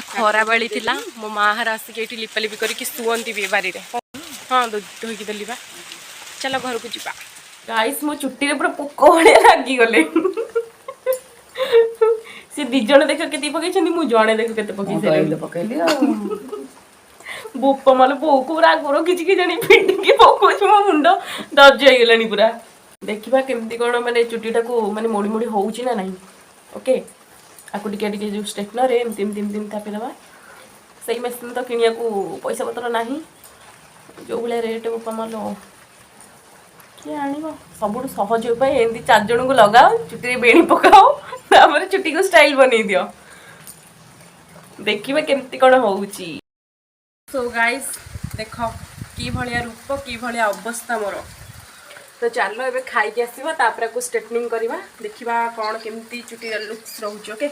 खरा बेली थिला मो माँ हर आसिक ये लिपालिपि करके शुअंती भी बारी हाँ धोईकी देली बा चलो घर को जा गाइस मो चुट्टी पूरा पोक भाया लगी गले सी दिज देख के पकई मु जड़े देख के पकैली बोप माल बो को पूरा आगुर किसी जानी पिटिकी पकाउछ मो मुंड दर्ज हो गलानी पूरा देखा केमती कौन मैंने चुटीटा को माने मोड़ी मोड़ी होउची ना नहीं ओके आपको टिके जो स्ट्रेटनर एमती एमती एमती थापिदेवा सही मेसिन तो किनिया को पैसा पत्र नहीं जो भाया रेट बोपा माल किए आण सब सहज उपाय एमती 4 जन को लगाओ चुटी बेणी पकाओ तापर चुटी को स्टाइल बन दियो देखिए केमती कौन होउची सो गाइस देख कि भाया रूप कि भाया अवस्था मोर तो चलो एबे खाई के आसीबा तापर को स्ट्रेटनिंग करवा देखिबा कौन केमती चुटी लुक्स रहउची ओके